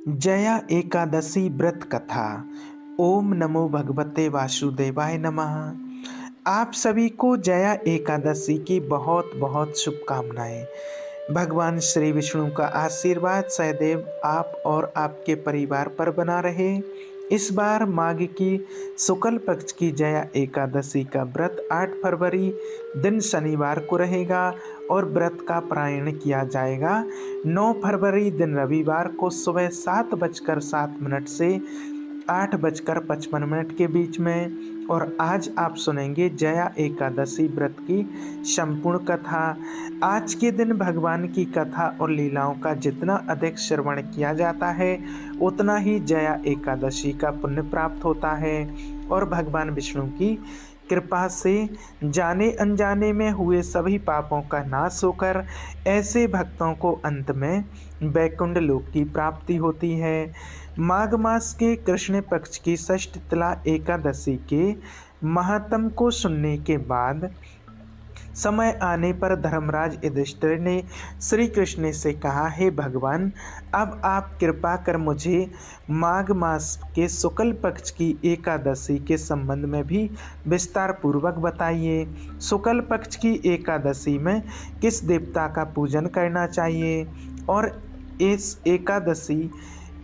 जया एकादशी व्रत कथा। ओम नमो भगवते वासुदेवाय नमः। आप सभी को जया एकादशी की बहुत बहुत शुभकामनाएं। भगवान श्री विष्णु का आशीर्वाद सदैव आप और आपके परिवार पर बना रहे। इस बार माघ की शुक्ल पक्ष की जया एकादशी का व्रत 8 फरवरी दिन शनिवार को रहेगा और व्रत का पारायण किया जाएगा 9 फरवरी दिन रविवार को सुबह 7:07 से 8:55 के बीच में। और आज आप सुनेंगे जया एकादशी व्रत की संपूर्ण कथा। आज के दिन भगवान की कथा और लीलाओं का जितना अधिक श्रवण किया जाता है उतना ही जया एकादशी का पुण्य प्राप्त होता है और भगवान विष्णु की कृपा से जाने अनजाने में हुए सभी पापों का नाश होकर ऐसे भक्तों को अंत में वैकुंठ लोक की प्राप्ति होती है। माघ मास के कृष्ण पक्ष की षष्ठी तिला एकादशी के महात्म को सुनने के बाद समय आने पर धर्मराज युधिष्ठिर ने श्री कृष्ण से कहा, हे भगवान, अब आप कृपा कर मुझे माघ मास के शुक्ल पक्ष की एकादशी के संबंध में भी विस्तार पूर्वक बताइए। शुक्ल पक्ष की एकादशी में किस देवता का पूजन करना चाहिए और इस एकादशी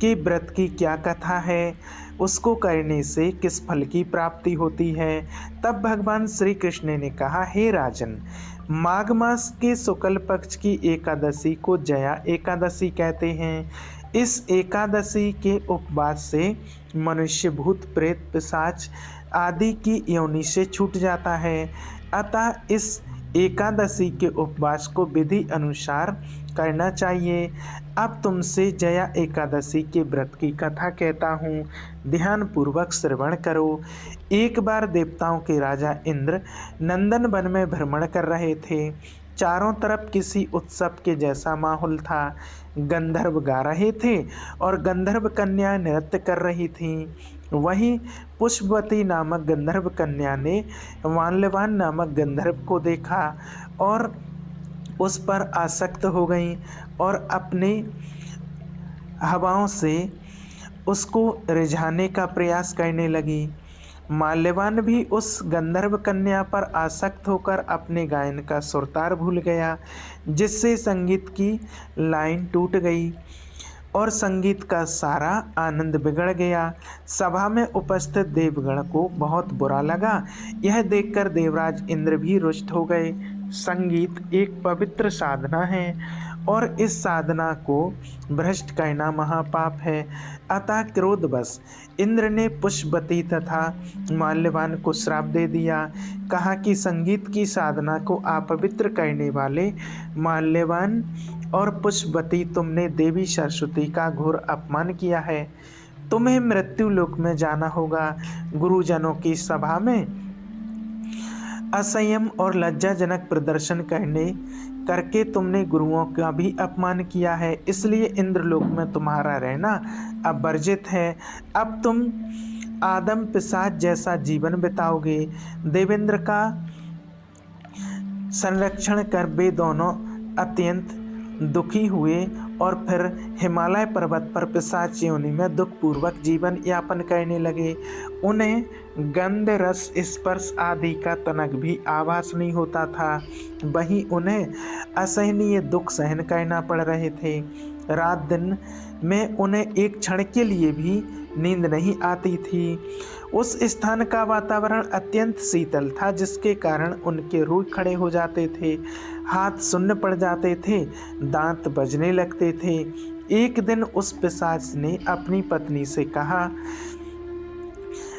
के व्रत की क्या कथा है, उसको करने से किस फल की प्राप्ति होती है। तब भगवान श्री कृष्ण ने कहा, हे राजन, माघ मास के शुक्ल पक्ष की एकादशी को जया एकादशी कहते हैं। इस एकादशी के उपवास से मनुष्य भूत प्रेत पिशाच आदि की योनि से छूट जाता है। अतः इस एकादशी के उपवास को विधि अनुसार करना चाहिए। अब तुमसे जया एकादशी के व्रत की कथा कहता हूँ, ध्यान पूर्वक श्रवण करो। एक बार देवताओं के राजा इंद्र नंदन वन में भ्रमण कर रहे थे। चारों तरफ किसी उत्सव के जैसा माहौल था। गंधर्व गा रहे थे और गंधर्व कन्या नृत्य कर रही थीं। वहीं पुष्पवती नामक गंधर्व कन्या ने माल्यवान नामक गंधर्व को देखा और उस पर आसक्त हो गई और अपने हवाओं से उसको रिझाने का प्रयास करने लगी। माल्यवान भी उस गंधर्व कन्या पर आसक्त होकर अपने गायन का सुरतार भूल गया, जिससे संगीत की लाइन टूट गई और संगीत का सारा आनंद बिगड़ गया। सभा में उपस्थित देवगण को बहुत बुरा लगा। यह देखकर देवराज इंद्र भी रुष्ट हो गए। संगीत एक पवित्र साधना है और इस साधना को भ्रष्ट करना महापाप है। अतः क्रोधवश इंद्र ने पुष्पवती तथा माल्यवान को श्राप दे दिया। कहा कि संगीत की साधना को अपवित्र करने वाले माल्यवान और पुष्पवती, तुमने देवी सरस्वती का घोर अपमान किया है। तुम्हें मृत्यु लोक में जाना होगा। गुरुजनों की सभा में असंयम और लज्जाजनक प्रदर्शन करके तुमने गुरुओं का भी अपमान किया है, इसलिए इंद्रलोक में तुम्हारा रहना अब वर्जित है। अब तुम आदम पिशाच जैसा जीवन बिताओगे। देवेंद्र का संरक्षण कर वे दोनों अत्यंत दुखी हुए और फिर हिमालय पर्वत पर पिशाच योनि में दुखपूर्वक जीवन यापन करने लगे। उन्हें गंध रस स्पर्श आदि का तनक भी आभास नहीं होता था। वहीं उन्हें असहनीय दुख सहन करना पड़ रहे थे। रात दिन में उन्हें एक क्षण के लिए भी नींद नहीं आती थी। उस स्थान का वातावरण अत्यंत शीतल था, जिसके कारण उनके रूह खड़े हो जाते थे, हाथ सुन्न पड़ जाते थे, दांत बजने लगते थे। एक दिन उस पिशाच ने अपनी पत्नी से कहा,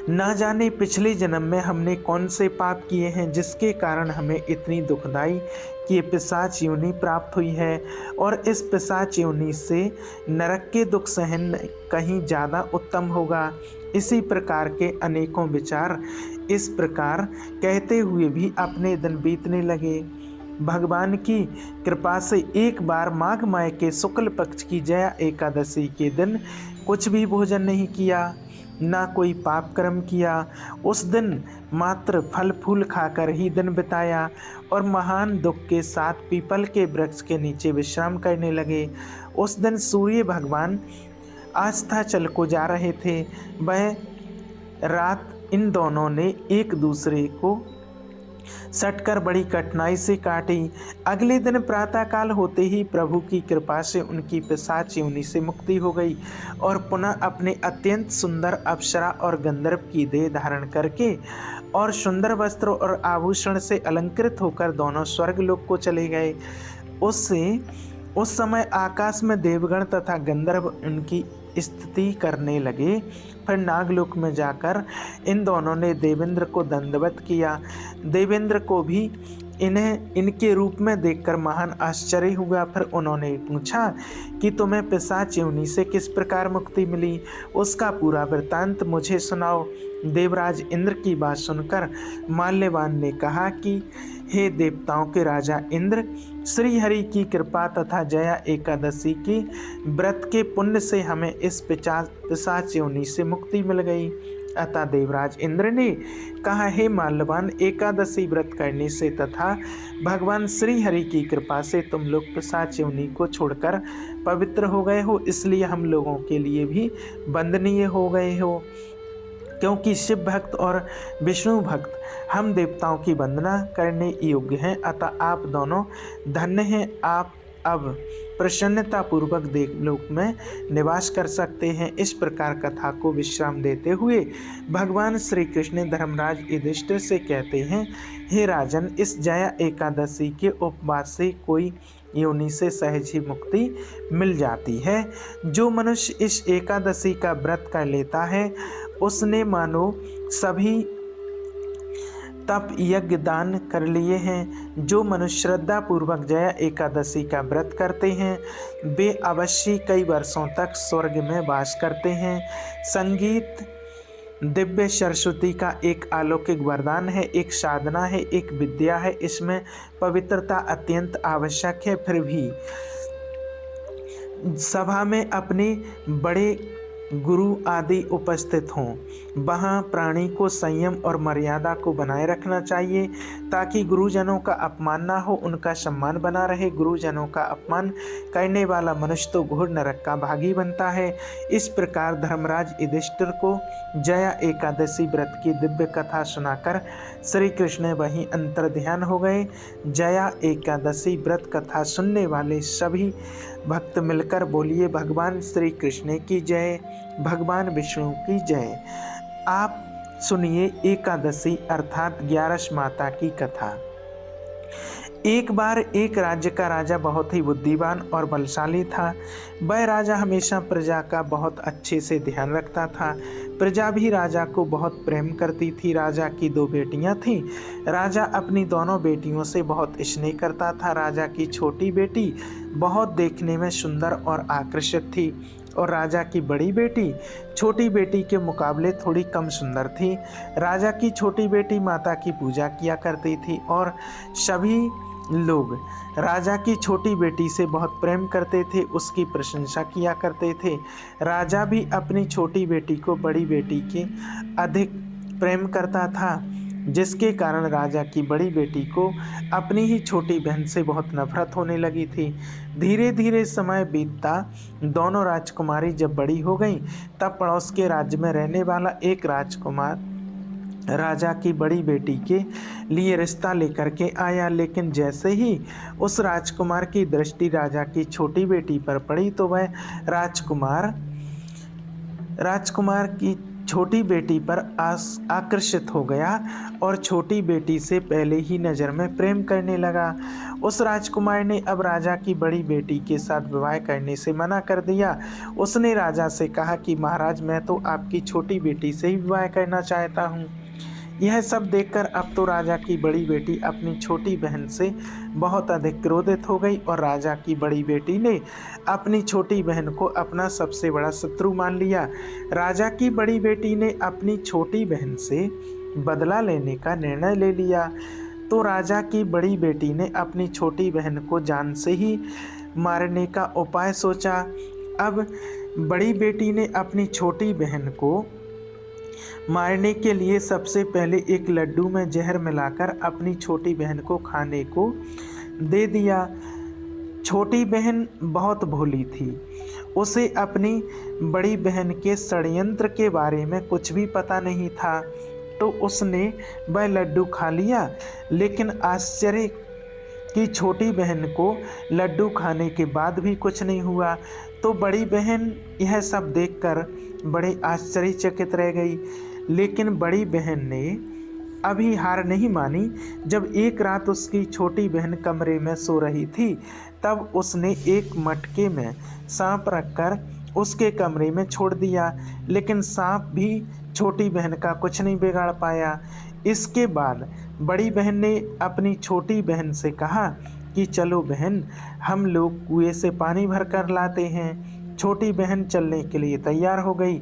ना जाने पिछले जन्म में हमने कौन से पाप किए हैं जिसके कारण हमें इतनी दुखदाई कि पिशाच योनि प्राप्त हुई है, और इस पिशाच योनि से नरक के दुख सहन कहीं ज़्यादा उत्तम होगा। इसी प्रकार के अनेकों विचार इस प्रकार कहते हुए भी अपने दिन बीतने लगे। भगवान की कृपा से एक बार माघ माह के शुक्ल पक्ष की जया एकादशी के दिन कुछ भी भोजन नहीं किया, ना कोई पाप कर्म किया। उस दिन मात्र फल फूल खाकर ही दिन बिताया और महान दुख के साथ पीपल के वृक्ष के नीचे विश्राम करने लगे। उस दिन सूर्य भगवान अस्ताचल को जा रहे थे। वह रात इन दोनों ने एक दूसरे को सटकर बड़ी कठिनाई से काटी। अगले दिन प्रातःकाल होते ही प्रभु की कृपा से उनकी पिशाच योनि से मुक्ति हो गई और पुनः अपने अत्यंत सुंदर अप्सरा और गंधर्व की देह धारण करके और सुंदर वस्त्र और आभूषण से अलंकृत होकर दोनों स्वर्गलोक को चले गए। उस समय आकाश में देवगण तथा गंधर्व उनकी स्तुति करने लगे। फिर नागलोक में जाकर इन दोनों ने देवेंद्र को दंडवत किया। देवेंद्र को भी इनके रूप में देखकर महान आश्चर्य हुआ। फिर उन्होंने पूछा कि तुम्हें पिशाच योनि से किस प्रकार मुक्ति मिली, उसका पूरा वृत्तांत मुझे सुनाओ। देवराज इंद्र की बात सुनकर माल्यवान ने कहा कि हे देवताओं के राजा इंद्र, श्री हरि की कृपा तथा जया एकादशी की व्रत के पुण्य से हमें इस पिशाच योनि से मुक्ति मिल गई। अतः देवराज इंद्र ने कहा, हे माल्यवान, एकादशी व्रत करने से तथा भगवान श्री हरि की कृपा से तुम लोग पिशाच योनि को छोड़कर पवित्र हो गए हो, इसलिए हम लोगों के लिए भी वंदनीय हो गए हो। क्योंकि शिव भक्त और विष्णु भक्त हम देवताओं की वंदना करने योग्य हैं, अतः आप दोनों धन्य हैं। आप अब प्रसन्नता पूर्वक देवलोक में निवास कर सकते हैं। इस प्रकार कथा को विश्राम देते हुए भगवान श्री कृष्ण धर्मराज युधिष्ठिर से कहते हैं, हे राजन, इस जया एकादशी के उपवास से कोई योनि से सहज ही मुक्ति मिल जाती है। जो मनुष्य इस एकादशी का व्रत कर लेता है उसने मानो सभी तप यज्ञ दान कर लिए हैं। जो मनुष्य श्रद्धा पूर्वक जया एकादशी का व्रत करते हैं वे अवश्य कई वर्षों तक स्वर्ग में वास करते हैं। संगीत दिव्य सरस्वती का एक अलौकिक वरदान है, एक साधना है, एक विद्या है। इसमें पवित्रता अत्यंत आवश्यक है। फिर भी सभा में अपने बड़े गुरु आदि उपस्थित हों, वहाँ प्राणी को संयम और मर्यादा को बनाए रखना चाहिए ताकि गुरुजनों का अपमान ना हो, उनका सम्मान बना रहे। गुरुजनों का अपमान करने वाला मनुष्य तो घोर नरक का भागी बनता है। इस प्रकार धर्मराज युधिष्ठिर को जया एकादशी व्रत की दिव्य कथा सुनाकर श्री कृष्ण वहीं अंतर्ध्यान हो गए। जया एकादशी व्रत कथा सुनने वाले सभी भक्त मिलकर बोलिए, भगवान श्री कृष्ण की जय, भगवान विष्णु की जय। आप सुनिए एकादशी अर्थात 11 माता की कथा। एक बार एक राज्य का राजा बहुत ही बुद्धिमान और बलशाली था। वह राजा हमेशा प्रजा का बहुत अच्छे से ध्यान रखता था। प्रजा भी राजा को बहुत प्रेम करती थी। राजा की 2 बेटियां थीं। राजा अपनी दोनों बेटियों से बहुत स्नेह करता था। राजा की छोटी बेटी बहुत देखने में सुंदर और आकर्षक थी और राजा की बड़ी बेटी छोटी बेटी के मुकाबले थोड़ी कम सुंदर थी। राजा की छोटी बेटी माता की पूजा किया करती थी और सभी लोग राजा की छोटी बेटी से बहुत प्रेम करते थे, उसकी प्रशंसा किया करते थे। राजा भी अपनी छोटी बेटी को बड़ी बेटी के अधिक प्रेम करता था, जिसके कारण राजा की बड़ी बेटी को अपनी ही छोटी बहन से बहुत नफरत होने लगी थी। धीरे धीरे समय बीतता, दोनों राजकुमारी जब बड़ी हो गईं, तब पड़ोस के राज्य में रहने वाला एक राजकुमार राजा की बड़ी बेटी के लिए रिश्ता लेकर के आया। लेकिन जैसे ही उस राजकुमार की दृष्टि राजा की छोटी बेटी पर पड़ी तो वह राजकुमार की छोटी बेटी पर आकर्षित हो गया और छोटी बेटी से पहले ही नज़र में प्रेम करने लगा। उस राजकुमार ने अब राजा की बड़ी बेटी के साथ विवाह करने से मना कर दिया। उसने राजा से कहा कि महाराज, मैं तो आपकी छोटी बेटी से ही विवाह करना चाहता हूँ। यह सब देखकर अब तो राजा की बड़ी बेटी अपनी छोटी बहन से बहुत अधिक क्रोधित हो गई और राजा की बड़ी बेटी ने अपनी छोटी बहन को अपना सबसे बड़ा शत्रु मान लिया। राजा की बड़ी बेटी ने अपनी छोटी बहन से बदला लेने का निर्णय ले लिया तो राजा की बड़ी बेटी ने अपनी छोटी बहन को जान से ही मारने का उपाय सोचा। अब बड़ी बेटी ने अपनी छोटी बहन को मारने के लिए सबसे पहले एक लड्डू में जहर मिलाकर अपनी छोटी बहन को खाने को दे दिया। छोटी बहन बहुत भोली थी। उसे अपनी बड़ी बहन के षड्यंत्र के बारे में कुछ भी पता नहीं था, तो उसने वह लड्डू खा लिया। लेकिन आश्चर्य कि छोटी बहन को लड्डू खाने के बाद भी कुछ नहीं हुआ। तो बड़ी बहन यह सब देखकर बड़े आश्चर्यचकित रह गई। लेकिन बड़ी बहन ने अभी हार नहीं मानी। जब एक रात उसकी छोटी बहन कमरे में सो रही थी, तब उसने एक मटके में सांप रखकर उसके कमरे में छोड़ दिया। लेकिन सांप भी छोटी बहन का कुछ नहीं बिगाड़ पाया। इसके बाद बड़ी बहन ने अपनी छोटी बहन से कहा कि चलो बहन, हम लोग कुएं से पानी भर कर लाते हैं। छोटी बहन चलने के लिए तैयार हो गई।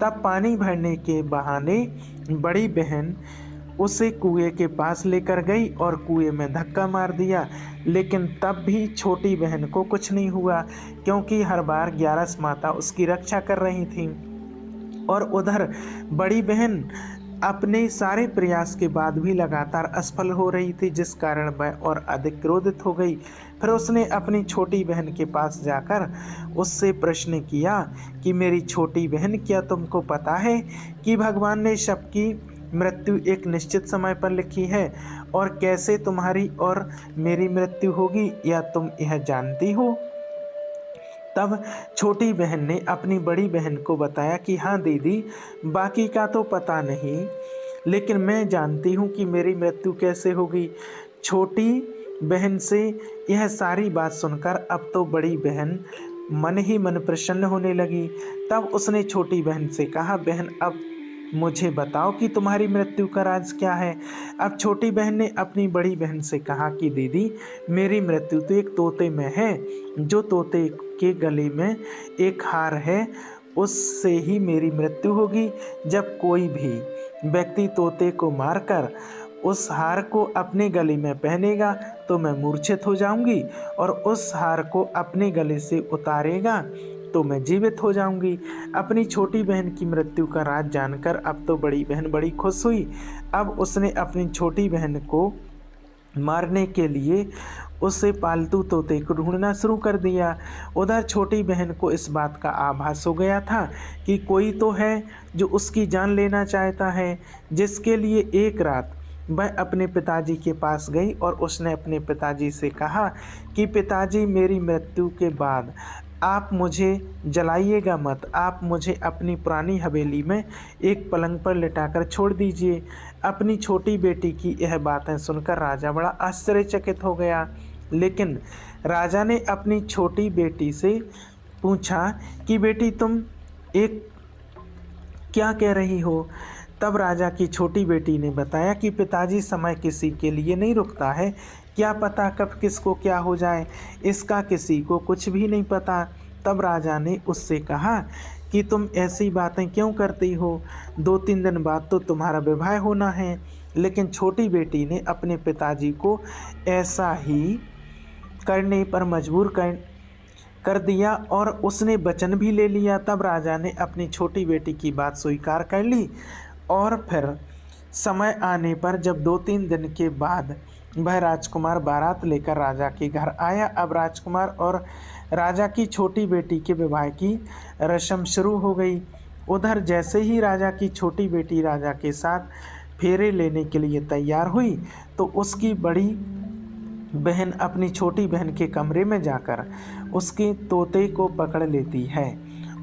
तब पानी भरने के बहाने बड़ी बहन उसे कुएं के पास लेकर गई और कुएं में धक्का मार दिया। लेकिन तब भी छोटी बहन को कुछ नहीं हुआ, क्योंकि हर बार 11 माता उसकी रक्षा कर रही थी। और उधर बड़ी बहन अपने सारे प्रयास के बाद भी लगातार असफल हो रही थी, जिस कारण वह और अधिक क्रोधित हो गई। फिर उसने अपनी छोटी बहन के पास जाकर उससे प्रश्न किया कि मेरी छोटी बहन, क्या तुमको पता है कि भगवान ने सबकी मृत्यु एक निश्चित समय पर लिखी है, और कैसे तुम्हारी और मेरी मृत्यु होगी, या तुम यह जानती हो? तब छोटी बहन ने अपनी बड़ी बहन को बताया कि हाँ दीदी, बाकी का तो पता नहीं, लेकिन मैं जानती हूँ कि मेरी मृत्यु कैसे होगी। छोटी बहन से यह सारी बात सुनकर अब तो बड़ी बहन मन ही मन प्रसन्न होने लगी। तब उसने छोटी बहन से कहा, बहन अब मुझे बताओ कि तुम्हारी मृत्यु का राज क्या है। अब छोटी बहन ने अपनी बड़ी बहन से कहा कि दीदी, मेरी मृत्यु तो एक तोते में है। जो तोते के गले में एक हार है, उससे ही मेरी मृत्यु होगी। जब कोई भी व्यक्ति तोते को मारकर उस हार को अपने गले में पहनेगा तो मैं मूर्छित हो जाऊंगी, और उस हार को अपने गले से उतारेगा तो मैं जीवित हो जाऊंगी। अपनी छोटी बहन की मृत्यु का राज जानकर अब तो बड़ी बहन बड़ी खुश हुई। अब उसने अपनी छोटी बहन को मारने के लिए उसे पालतू तोते को ढूंढना शुरू कर दिया। उधर छोटी बहन को इस बात का आभास हो गया था कि कोई तो है जो उसकी जान लेना चाहता है, जिसके लिए एक रात वह अपने पिताजी के पास गई और उसने अपने पिताजी से कहा कि पिताजी, मेरी मृत्यु के बाद आप मुझे जलाइएगा मत, आप मुझे अपनी पुरानी हवेली में एक पलंग पर लिटाकर छोड़ दीजिए। अपनी छोटी बेटी की यह बातें सुनकर राजा बड़ा आश्चर्यचकित हो गया। लेकिन राजा ने अपनी छोटी बेटी से पूछा कि बेटी, तुम एक क्या कह रही हो? तब राजा की छोटी बेटी ने बताया कि पिताजी, समय किसी के लिए नहीं रुकता है, क्या पता कब किसको क्या हो जाए, इसका किसी को कुछ भी नहीं पता। तब राजा ने उससे कहा कि तुम ऐसी बातें क्यों करती हो? 2-3 दिन बाद तो तुम्हारा विवाह होना है। लेकिन छोटी बेटी ने अपने पिताजी को ऐसा ही करने पर मजबूर कर दिया और उसने वचन भी ले लिया। तब राजा ने अपनी छोटी बेटी की बात स्वीकार कर ली, और फिर समय आने पर जब 2-3 दिन के बाद वह राजकुमार बारात लेकर राजा के घर आया। अब राजकुमार और राजा की छोटी बेटी के विवाह की रस्म शुरू हो गई। उधर जैसे ही राजा की छोटी बेटी राजा के साथ फेरे लेने के लिए तैयार हुई, तो उसकी बड़ी बहन अपनी छोटी बहन के कमरे में जाकर उसके तोते को पकड़ लेती है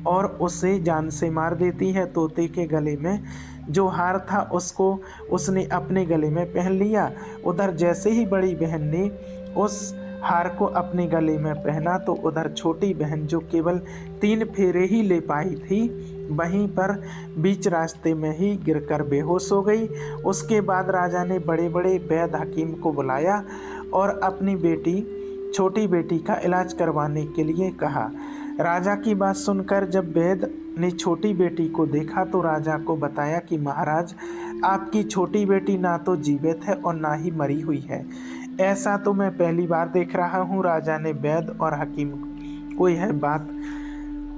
और उसे जान से मार देती है। तोते के गले में जो हार था उसको उसने अपने गले में पहन लिया। उधर जैसे ही बड़ी बहन ने उस हार को अपने गले में पहना, तो उधर छोटी बहन जो केवल 3 फेरे ही ले पाई थी, वहीं पर बीच रास्ते में ही गिरकर बेहोश हो गई। उसके बाद राजा ने बड़े बड़े वैद्य हकीम को बुलाया और अपनी छोटी बेटी का इलाज करवाने के लिए कहा। राजा की बात सुनकर जब वैद्य ने छोटी बेटी को देखा, तो राजा को बताया कि महाराज, आपकी छोटी बेटी ना तो जीवित है और ना ही मरी हुई है। ऐसा तो मैं पहली बार देख रहा हूँ। राजा ने वैद्य और हकीम को यह बात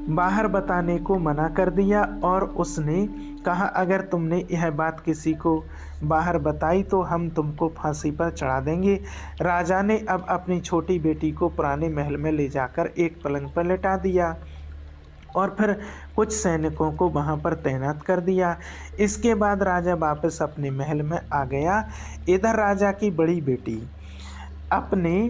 बाहर बताने को मना कर दिया और उसने कहा, अगर तुमने यह बात किसी को बाहर बताई तो हम तुमको फांसी पर चढ़ा देंगे। राजा ने अब अपनी छोटी बेटी को पुराने महल में ले जाकर एक पलंग पर लेटा दिया। और फिर कुछ सैनिकों को वहाँ पर तैनात कर दिया। इसके बाद राजा वापस अपने महल में आ गया। इधर राजा की बड़ी बेटी अपने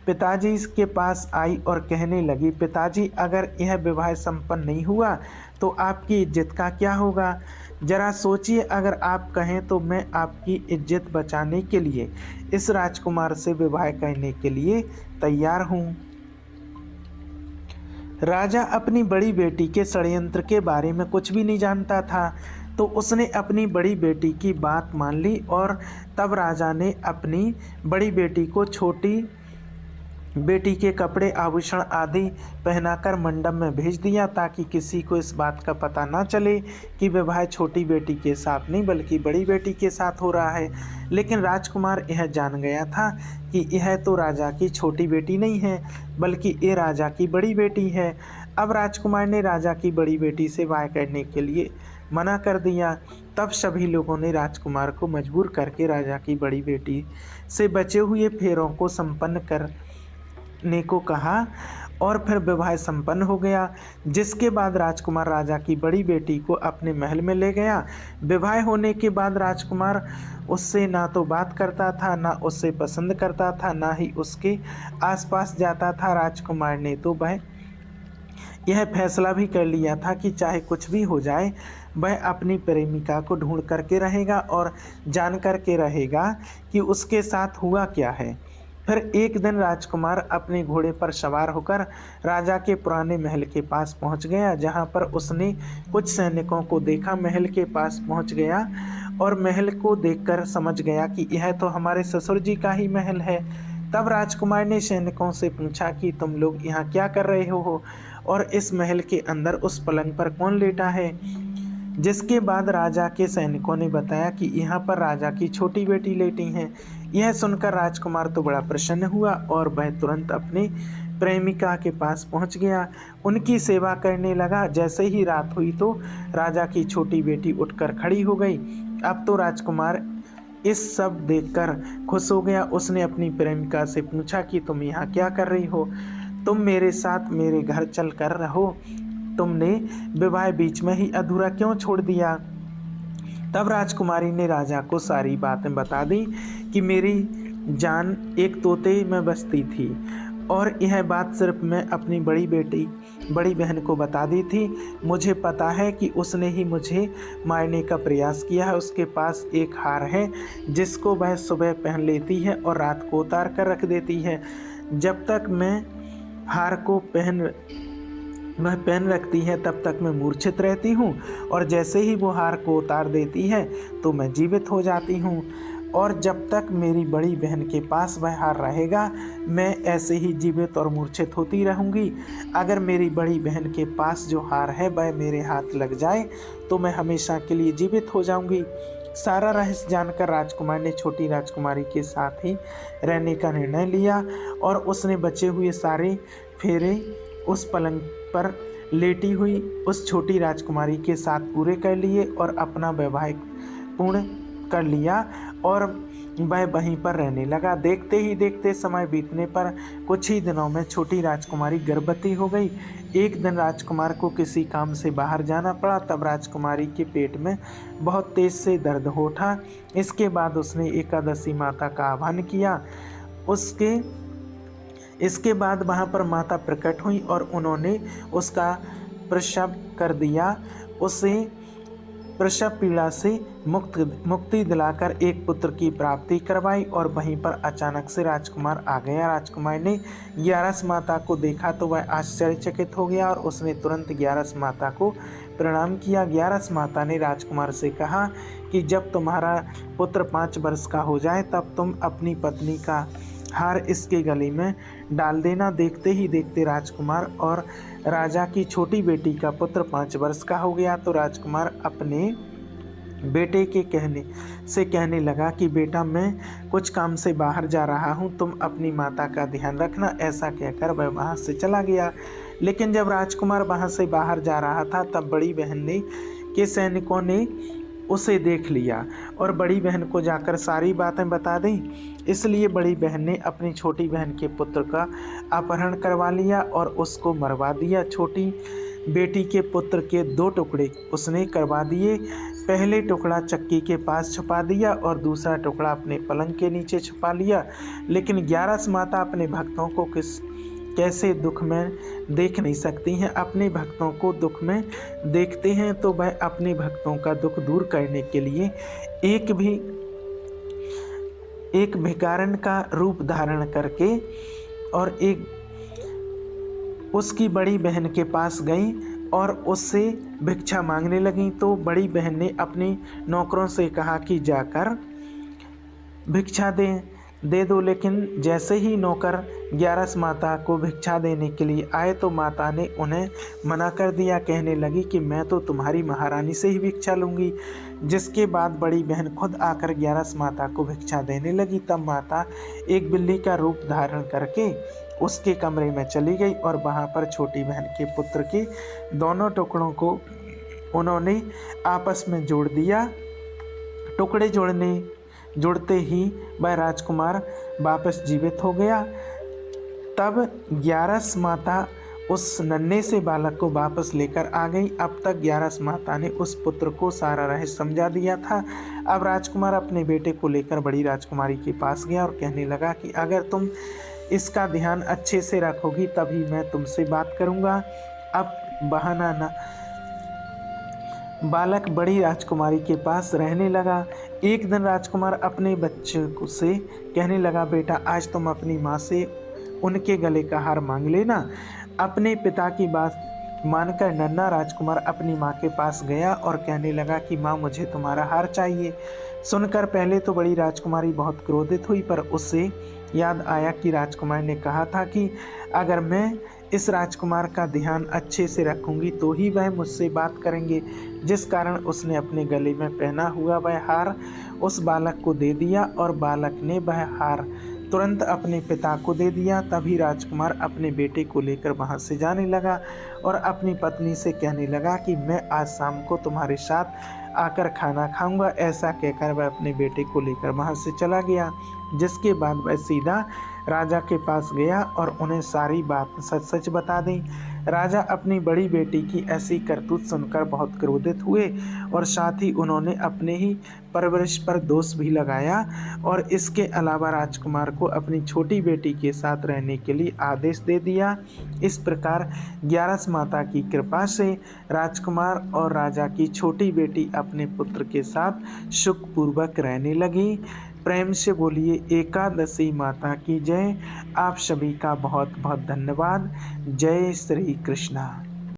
पिताजी के पास आई और कहने लगी, पिताजी अगर यह विवाह संपन्न नहीं हुआ तो आपकी इज्जत का क्या होगा? जरा सोचिए, अगर आप कहें तो मैं आपकी इज्जत बचाने के लिए इस राजकुमार से विवाह करने के लिए तैयार हूँ। राजा अपनी बड़ी बेटी के षड्यंत्र के बारे में कुछ भी नहीं जानता था, तो उसने अपनी बड़ी बेटी की बात मान ली और तब राजा ने अपनी बड़ी बेटी को छोटी बेटी के कपड़े आभूषण आदि पहनाकर मंडप में भेज दिया, ताकि किसी को इस बात का पता ना चले कि विवाह छोटी बेटी के साथ नहीं बल्कि बड़ी बेटी के साथ हो रहा है। लेकिन राजकुमार यह जान गया था कि यह तो राजा की छोटी बेटी नहीं है बल्कि ये राजा की बड़ी बेटी है। अब राजकुमार ने राजा की बड़ी बेटी से विवाह करने के लिए मना कर दिया। तब सभी लोगों ने राजकुमार को मजबूर करके राजा की बड़ी बेटी से बचे हुए फेरों को संपन्न करने को कहा और फिर विवाह संपन्न हो गया। जिसके बाद राजकुमार राजा की बड़ी बेटी को अपने महल में ले गया। विवाह होने के बाद राजकुमार उससे ना तो बात करता था, ना उससे पसंद करता था, ना ही उसके आसपास जाता था। राजकुमार ने तो वह यह फैसला भी कर लिया था कि चाहे कुछ भी हो जाए वह अपनी प्रेमिका को ढूंढ करके रहेगा और जान करके रहेगा कि उसके साथ हुआ क्या है। फिर एक दिन राजकुमार अपने घोड़े पर सवार होकर राजा के पुराने महल के पास पहुंच गया, जहां पर उसने कुछ सैनिकों को देखा। महल के पास पहुंच गया और महल को देखकर समझ गया कि यह तो हमारे ससुर जी का ही महल है। तब राजकुमार ने सैनिकों से पूछा कि तुम लोग यहाँ क्या कर रहे हो और इस महल के अंदर उस पलंग पर कौन लेटा है। जिसके बाद राजा के सैनिकों ने बताया कि यहाँ पर राजा की छोटी बेटी लेटी हैं। यह सुनकर राजकुमार तो बड़ा प्रसन्न हुआ और वह तुरंत अपने प्रेमिका के पास पहुँच गया, उनकी सेवा करने लगा। जैसे ही रात हुई तो राजा की छोटी बेटी उठकर खड़ी हो गई। अब तो राजकुमार इस सब देखकर खुश हो गया। उसने अपनी प्रेमिका से पूछा कि तुम यहाँ क्या कर रही हो? तुम मेरे साथ मेरे घर चल कर रहो, तुमने विवाह बीच में ही अधूरा क्यों छोड़ दिया? तब राजकुमारी ने राजा को सारी बातें बता दी कि मेरी जान एक तोते में बसती थी और यह बात सिर्फ मैं अपनी बड़ी बहन को बता दी थी। मुझे पता है कि उसने ही मुझे मारने का प्रयास किया है। उसके पास एक हार है जिसको वह सुबह पहन लेती है और रात को उतार कर रख देती है। जब तक मैं हार को वह पहन रखती है तब तक मैं मूर्छित रहती हूँ और जैसे ही वो हार को उतार देती है तो मैं जीवित हो जाती हूँ। और जब तक मेरी बड़ी बहन के पास वह हार रहेगा मैं ऐसे ही जीवित और मूर्छित होती रहूँगी। अगर मेरी बड़ी बहन के पास जो हार है वह मेरे हाथ लग जाए तो मैं हमेशा के लिए जीवित हो जाऊँगी। सारा रहस्य जानकर राजकुमार ने छोटी राजकुमारी के साथ ही रहने का निर्णय लिया और उसने बचे हुए सारे फेरे उस पलंग पर लेटी हुई उस छोटी राजकुमारी के साथ पूरे कर लिए और अपना वैवाहिक पूर्ण कर लिया और वह वहीं पर रहने लगा। देखते ही देखते समय बीतने पर कुछ ही दिनों में छोटी राजकुमारी गर्भवती हो गई। एक दिन राजकुमार को किसी काम से बाहर जाना पड़ा। तब राजकुमारी के पेट में बहुत तेज से दर्द हो उठा। इसके बाद उसने एकादशी माता का आह्वान किया। इसके बाद वहाँ पर माता प्रकट हुई और उन्होंने उसका प्रसव कर दिया। उसे प्रसव पीड़ा से मुक्ति दिलाकर एक पुत्र की प्राप्ति करवाई और वहीं पर अचानक से राजकुमार आ गया। राजकुमार ने ग्यारस माता को देखा तो वह आश्चर्यचकित हो गया और उसने तुरंत ग्यारस माता को प्रणाम किया। ग्यारस माता ने राजकुमार से कहा कि जब तुम्हारा पुत्र 5 वर्ष का हो जाए तब तुम अपनी पत्नी का हार इसके गले में डाल देना। देखते ही देखते राजकुमार और राजा की छोटी बेटी का पुत्र 5 वर्ष का हो गया। तो राजकुमार अपने बेटे के कहने लगा कि बेटा मैं कुछ काम से बाहर जा रहा हूँ, तुम अपनी माता का ध्यान रखना। ऐसा कहकर वह वहाँ से चला गया। लेकिन जब राजकुमार वहाँ से बाहर जा रहा था तब बड़ी बहन के सैनिकों ने उसे देख लिया और बड़ी बहन को जाकर सारी बातें बता दी। इसलिए बड़ी बहन ने अपनी छोटी बहन के पुत्र का अपहरण करवा लिया और उसको मरवा दिया। छोटी बेटी के पुत्र के 2 टुकड़े उसने करवा दिए। पहले टुकड़ा चक्की के पास छुपा दिया और दूसरा टुकड़ा अपने पलंग के नीचे छुपा लिया। लेकिन 11 माता अपने भक्तों को कैसे दुख में देख नहीं सकती हैं। अपने भक्तों को दुख में देखते हैं तो वह अपने भक्तों का दुख दूर करने के लिए एक भिखारन का रूप धारण करके और उसकी बड़ी बहन के पास गई और उससे भिक्षा मांगने लगी। तो बड़ी बहन ने अपने नौकरों से कहा कि जाकर भिक्षा दे दो। लेकिन जैसे ही नौकर 11 माता को भिक्षा देने के लिए आए तो माता ने उन्हें मना कर दिया। कहने लगी कि मैं तो तुम्हारी महारानी से ही भिक्षा लूँगी। जिसके बाद बड़ी बहन खुद आकर 11 माता को भिक्षा देने लगी। तब माता एक बिल्ली का रूप धारण करके उसके कमरे में चली गई और वहाँ पर छोटी बहन के पुत्र के दोनों टुकड़ों को उन्होंने आपस में जोड़ दिया। टुकड़े जुड़ते ही वह राजकुमार वापस जीवित हो गया। तब 11 माता उस नन्हे से बालक को वापस लेकर आ गई। अब तक 11 माता ने उस पुत्र को सारा रहस्य समझा दिया था। अब राजकुमार अपने बेटे को लेकर बड़ी राजकुमारी के पास गया और कहने लगा कि अगर तुम इसका ध्यान अच्छे से रखोगी तभी मैं तुमसे बात करूँगा। अब बहाना ना बालक बड़ी राजकुमारी के पास रहने लगा। एक दिन राजकुमार अपने बच्चे को से कहने लगा, बेटा आज तुम अपनी माँ से उनके गले का हार मांग लेना। अपने पिता की बात मानकर नन्हा राजकुमार अपनी माँ के पास गया और कहने लगा कि माँ मुझे तुम्हारा हार चाहिए। सुनकर पहले तो बड़ी राजकुमारी बहुत क्रोधित हुई, पर उससे याद आया कि राजकुमार ने कहा था कि अगर मैं इस राजकुमार का ध्यान अच्छे से रखूंगी तो ही वह मुझसे बात करेंगे। जिस कारण उसने अपने गले में पहना हुआ वह हार उस बालक को दे दिया और बालक ने वह हार तुरंत अपने पिता को दे दिया। तभी राजकुमार अपने बेटे को लेकर वहाँ से जाने लगा और अपनी पत्नी से कहने लगा कि मैं आज शाम को तुम्हारे साथ आकर खाना खाऊंगा। ऐसा कहकर वह अपने बेटे को लेकर वहाँ से चला गया। जिसके बाद वह सीधा राजा के पास गया और उन्हें सारी बात सच सच बता दी। राजा अपनी बड़ी बेटी की ऐसी करतूत सुनकर बहुत क्रोधित हुए और साथ ही उन्होंने अपने ही परवरिश पर दोष भी लगाया और इसके अलावा राजकुमार को अपनी छोटी बेटी के साथ रहने के लिए आदेश दे दिया। इस प्रकार 11 माता की कृपा से राजकुमार और राजा की छोटी बेटी अपने पुत्र के साथ सुखपूर्वक रहने लगी। प्रेम से बोलिए एकादशी माता की जय। आप सभी का बहुत बहुत धन्यवाद। जय श्री कृष्णा।